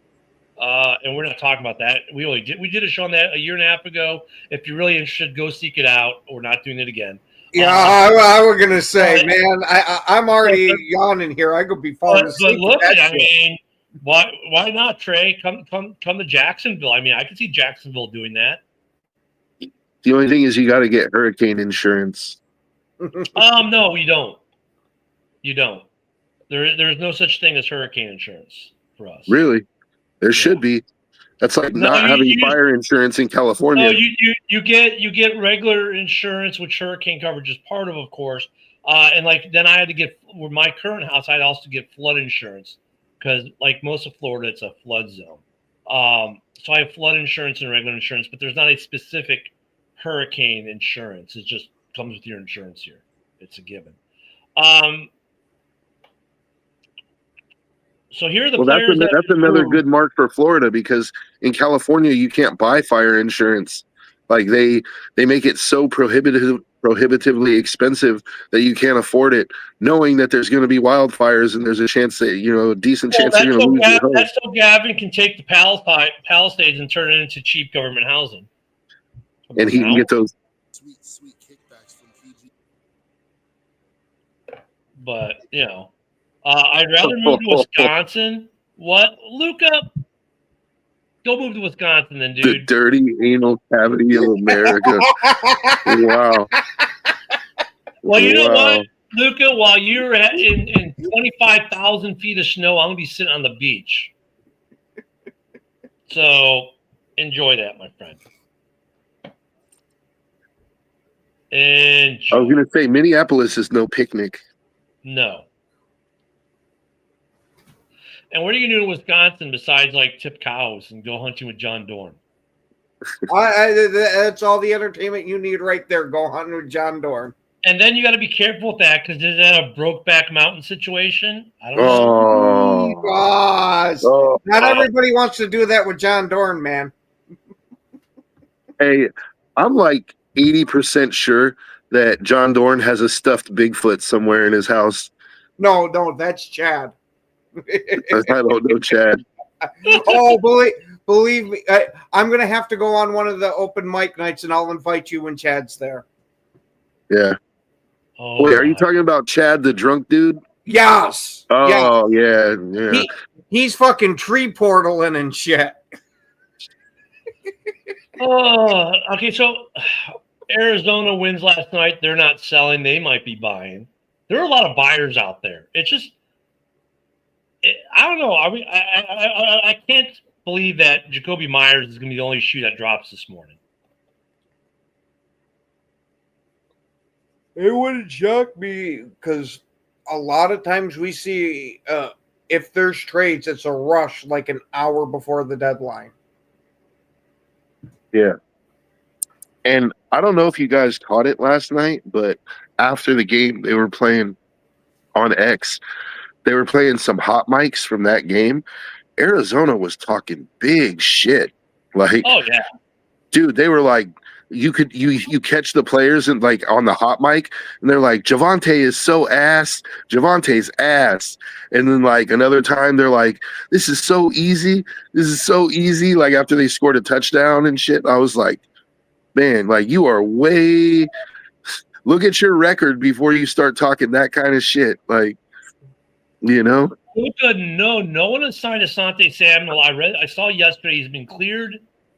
And we're not talking about that. We did a show on that a year and a half ago. If you're really interested, go seek it out. We're not doing it again. Yeah, I was gonna say, man, I'm already yawning here. I could be falling But asleep. look, with that I shit. mean, why not, Trey? Come to Jacksonville. I mean, I could see Jacksonville doing that. The only thing is you got to get hurricane insurance. No, you don't. You don't. There's no such thing as hurricane insurance for us. Really? There should be. That's like No, not having fire insurance in California. No, you get regular insurance, which hurricane coverage is part of course. And like then I had to get with my current house, I'd also get flood insurance because like most of Florida, it's a flood zone. So I have flood insurance and regular insurance, but there's not a specific hurricane insurance. It just comes with your insurance here. It's a given. So here are the players. That's another good mark for Florida because in California you can't buy fire insurance. Like they make it so prohibitively expensive that you can't afford it, knowing that there's going to be wildfires and there's a chance that a decent chance you're going to lose your home. That's so Gavin can take the Palisades and turn it into cheap government housing, and he can get those sweet kickbacks from PG. But I'd rather move to Wisconsin. What, Luca? Go move to Wisconsin, then, dude. the dirty anal cavity of America. Wow. Well, you know what, Luca? While you're in 25,000 feet of snow, I'm gonna be sitting on the beach. So enjoy that, my friend. I was going to say Minneapolis is no picnic. No. And what are you going to do in Wisconsin besides like tip cows and go hunting with John Dorn? That's all the entertainment you need right there. Go hunting with John Dorn. And then you got to be careful with that because is that a Brokeback Mountain situation? I don't know. Oh, Gosh. Not everybody wants to do that with John Dorn, man. Hey, I'm like 80% sure that John Dorn has a stuffed Bigfoot somewhere in his house. No, that's Chad. I don't know, Chad. Oh, believe me, I'm going to have to go on one of the open mic nights, and I'll invite you when Chad's there. Yeah. Oh, wait, are you talking about Chad, the drunk dude? Yes. Oh, yeah. He's fucking tree portaling and shit. Oh, okay. So Arizona wins last night. They're not selling. They might be buying. There are a lot of buyers out there. It's just, I don't know. I can't believe that Jacoby Myers is going to be the only shoe that drops this morning. It wouldn't shock me because a lot of times we see if there's trades, it's a rush like an hour before the deadline. Yeah. And I don't know if you guys caught it last night, but after the game, they were playing on X. They were playing some hot mics from that game. Arizona was talking big shit. Like, oh yeah, dude, they were like, you catch the players and like on the hot mic, and they're like, Javonte is so ass. Javante's ass. And then like another time, they're like, this is so easy. This is so easy. Like after they scored a touchdown and shit, I was like, man, like you are way. Look at your record before you start talking that kind of shit. Like, Luka, no one has signed Asante Samuel. I saw yesterday he's been cleared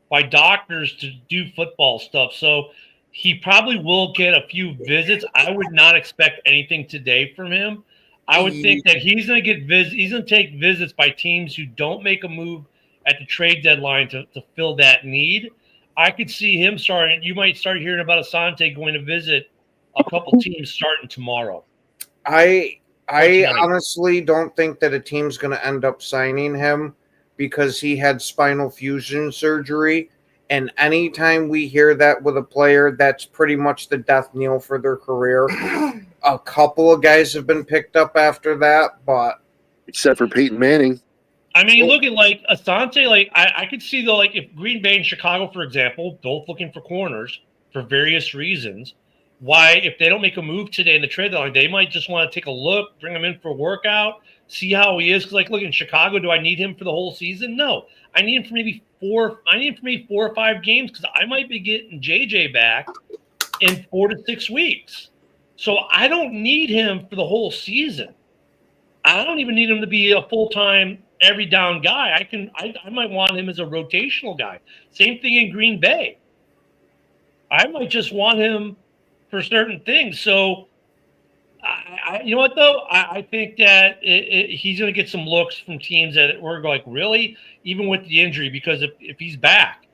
by doctors to do football stuff. So he probably will get a few visits. I would not expect anything today from him. I would think that he's going to get he's going to take visits by teams who don't make a move at the trade deadline to fill that need. I could see him starting. You might start hearing about Asante going to visit a couple teams starting tomorrow. I tonight. honestly don't think that a team's going to end up signing him because he had spinal fusion surgery. And anytime we hear that with a player, that's pretty much the death knell for their career. A couple of guys have been picked up after that, but Except for Peyton Manning. I mean, look at like Asante. Like I could see though, like if Green Bay and Chicago, for example, both looking for corners for various reasons. Why, if they don't make a move today in the trade deadline, they might just want to take a look, bring him in for a workout, see how he is. Because, like, look, in Chicago, do I need him for the whole season? No, I need him for maybe 4 or 5 games because I might be getting JJ back in 4 to 6 weeks. So I don't need him for the whole season. I don't even need him to be a full-time every down guy. I might want him as a rotational guy. Same thing in Green Bay. I might just want him for certain things. So, you know what, though? I think that he's going to get some looks from teams that we're like, really? Even with the injury, because if he's back,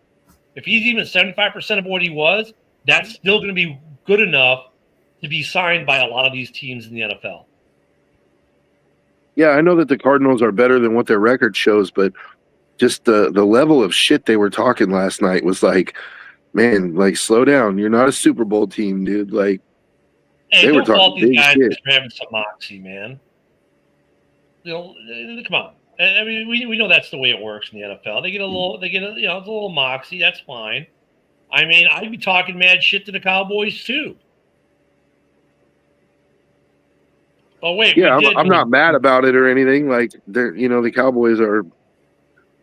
if he's even 75% of what he was, that's still going to be good enough to be signed by a lot of these teams in the NFL. Yeah, I know that the Cardinals are better than what their record shows, but just the level of shit they were talking last night was like, man, like, slow down. You're not a Super Bowl team, dude. Like, Hey, they were don't fault talking these big guys shit. for having some moxie, man. You know, come on. I mean, we know that's the way it works in the NFL. They get it's a little moxie. That's fine. I mean, I'd be talking mad shit to the Cowboys too. Oh wait, Yeah, I'm not mad about it or anything. Like, they're, the Cowboys are.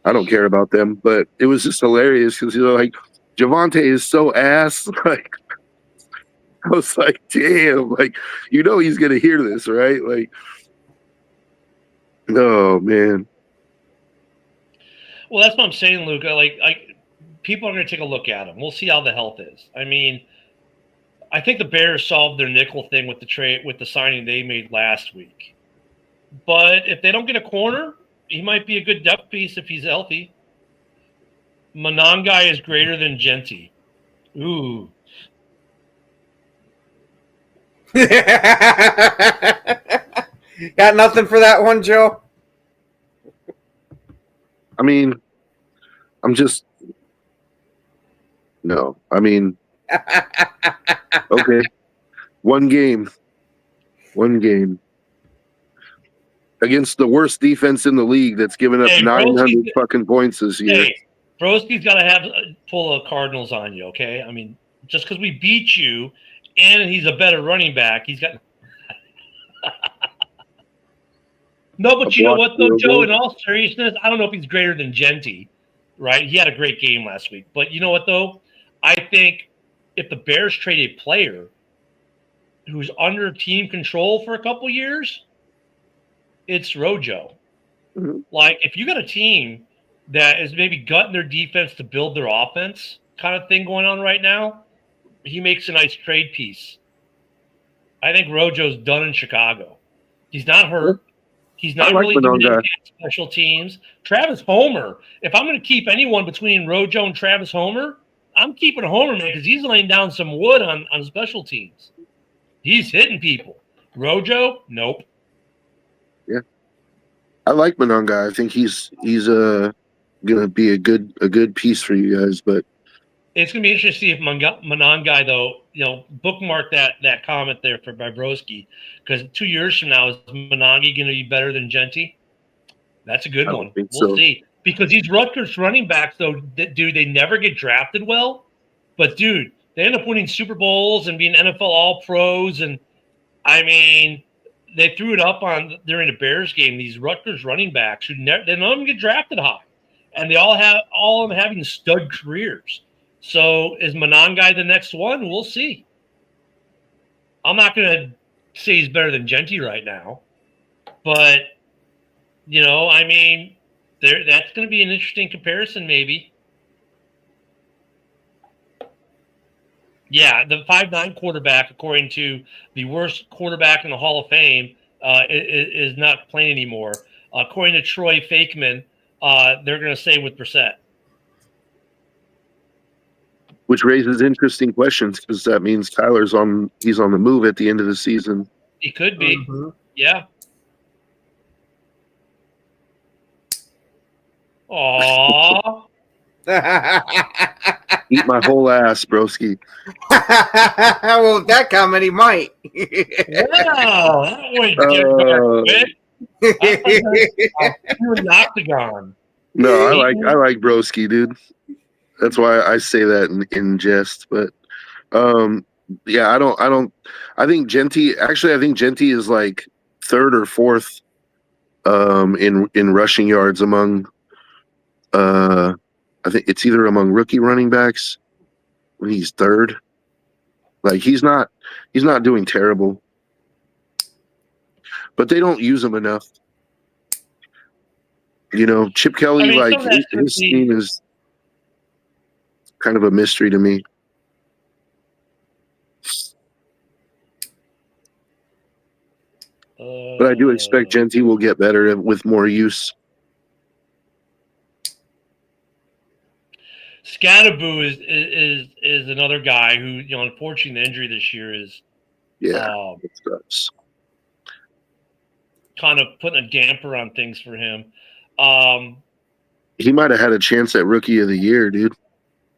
I don't care about them, but it was just hilarious because like Javonte is so ass. Like, I was like, damn, like, he's gonna hear this, right? Like, no, man. Well, that's what I'm saying, Luca. Like people are going to take a look at him. We'll see how the health is. I mean, I think the Bears solved their nickel thing with the trade, with the signing they made last week. But if they don't get a corner, he might be a good depth piece if he's healthy. Monangai is greater than Genty. Ooh. Got nothing for that one, Joe? I mean, no. I mean, okay. One game against the worst defense in the league that's given up 900 fucking points this year. Hey, Broski's got to pull a Cardinals on you, okay? I mean, just because we beat you and he's a better running back, he's got – No, but you know what, though, Joe? In all seriousness, I don't know if he's greater than Genty, right? He had a great game last week. But you know what, though? I think if the Bears trade a player who's under team control for a couple years, it's Rojo. Mm-hmm. Like, if you got a team that is maybe gutting their defense to build their offense kind of thing going on right now, he makes a nice trade piece. I think Rojo's done in Chicago. He's not hurt. He's not really doing any special teams. Travis Homer, if I'm going to keep anyone between Rojo and Travis Homer, I'm keeping Homer, man, because he's laying down some wood on special teams. He's hitting people. Rojo, nope. Yeah. I like Monangai. I think he's going to be a good piece for you guys, but it's going to be interesting to see if Monangai, though, bookmark that comment there for Bobrovsky, because 2 years from now, is Monangai going to be better than Genty? That's a good one. We'll see. Because these Rutgers running backs, though, dude, they never get drafted well. But, dude, they end up winning Super Bowls and being NFL All-Pros. And, I mean, they threw it up during the Bears game, these Rutgers running backs, they none of them get drafted high. And they all of them having stud careers. So is Monangai the next one? We'll see. I'm not going to say he's better than Genty right now. But, I mean, that's going to be an interesting comparison maybe. Yeah, the 5'9" quarterback, according to the worst quarterback in the Hall of Fame, is not playing anymore. According to Troy Fakeman, they're going to stay with Brissett. Which raises interesting questions because that means he's on the move at the end of the season. He could be. Mm-hmm. Yeah. Aww. Eat my whole ass, broski. Well, that comment he might. Wow, that went dark quick. Pure octagon. No, I like broski, dude. That's why I say that in jest. But yeah, I think Genty is like third or fourth in rushing yards among I think it's either among rookie running backs. He's third. Like he's not doing terrible. But they don't use him enough. You know, Chip Kelly, like his team is kind of a mystery to me. But I do expect Genty will get better with more use. Scatterboo is another guy who, you know, unfortunately the injury this year is kind of putting a damper on things for him. He might have had a chance at Rookie of the Year, dude.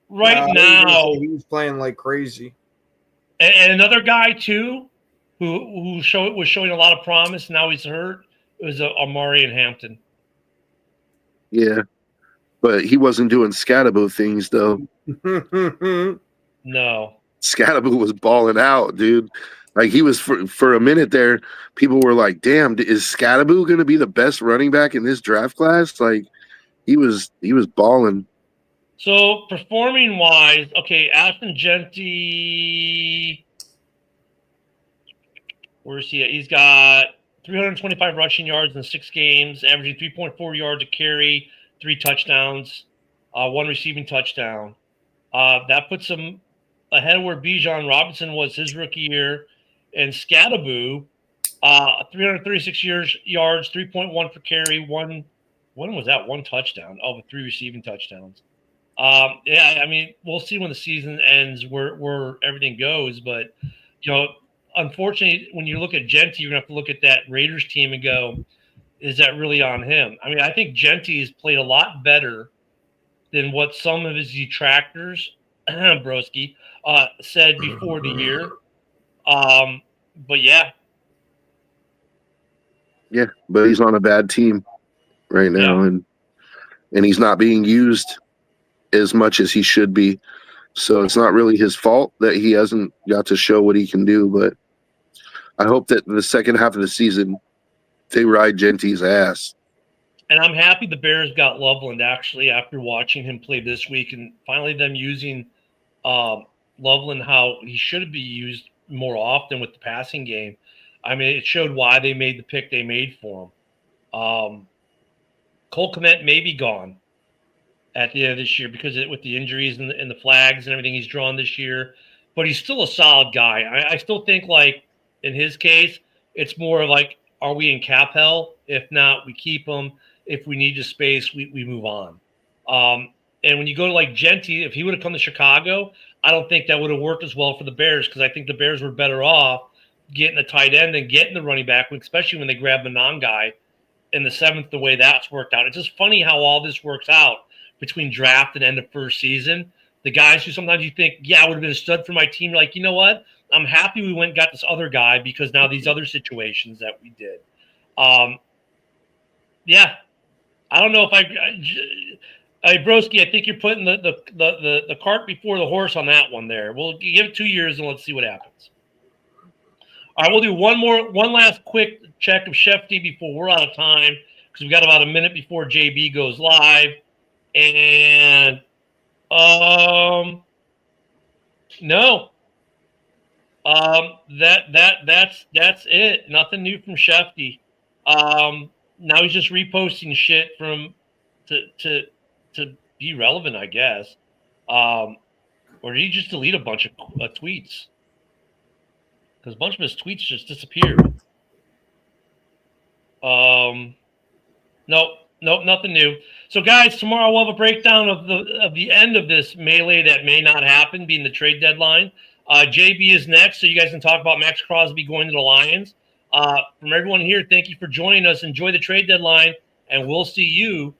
Right now, he was playing like crazy. And another guy too, who was showing a lot of promise. Now he's hurt. It was Amari and Hampton. Yeah, but he wasn't doing Scatterboo things though. No, Scatterboo was balling out, dude. Like he was for a minute there. People were like, "Damn, is Scatterboo going to be the best running back in this draft class?" Like he was balling. So performing wise, okay, Ashton Genty, where is he at? He's got 325 rushing yards in 6 games, averaging 3.4 yards a carry, 3 touchdowns, 1 receiving touchdown. That puts him ahead of where Bijan Robinson was his rookie year. And Scatterboo, 336 yards, 3.1 per carry, one touchdown? Oh, with 3 receiving touchdowns. Yeah, I mean, we'll see when the season ends where everything goes. But, you know, unfortunately, when you look at Genty, you're going to have to look at that Raiders team and go, is that really on him? I mean, I think Genty has played a lot better than what some of his detractors, Broski, said before the year. But yeah. Yeah, but he's on a bad team right now, and he's not being used as much as he should be. So it's not really his fault that he hasn't got to show what he can do. But I hope that the second half of the season they ride Genty's ass. And I'm happy the Bears got Loveland actually after watching him play this week, and finally them using Loveland how he should be used more often with the passing game. I mean, it showed why they made the pick they made for him. Cole Kmet may be gone at the end of this year because with the injuries and the flags and everything he's drawn this year, but he's still a solid guy. I still think, like, in his case, it's more like, are we in cap hell? If not, we keep him. If we need the space, we move on. And when you go to like Genty, if he would have come to Chicago, I don't think that would have worked as well for the Bears because I think the Bears were better off getting a tight end than getting the running back, especially when they grabbed the non-guy in the 7th, the way that's worked out. It's just funny how all this works out between draft and end of first season. The guys who sometimes you think, yeah, I would have been a stud for my team. Like, you know what? I'm happy we went and got this other guy because now these other situations that we did. Yeah. I don't know if Broski, I think you're putting the cart before the horse on that one there. We'll give it 2 years and let's see what happens. All right, we'll do one last quick check of Shefty before we're out of time because we've got about a minute before JB goes live. And no. That's it. Nothing new from Shefty. Now he's just reposting shit to be relevant, I guess. Or did he just delete a bunch of tweets? Because a bunch of his tweets just disappeared. Nope, nothing new. So, guys, tomorrow we'll have a breakdown of the end of this melee that may not happen, being the trade deadline. JB is next, so you guys can talk about Max Crosby going to the Lions. From everyone here, thank you for joining us. Enjoy the trade deadline, and we'll see you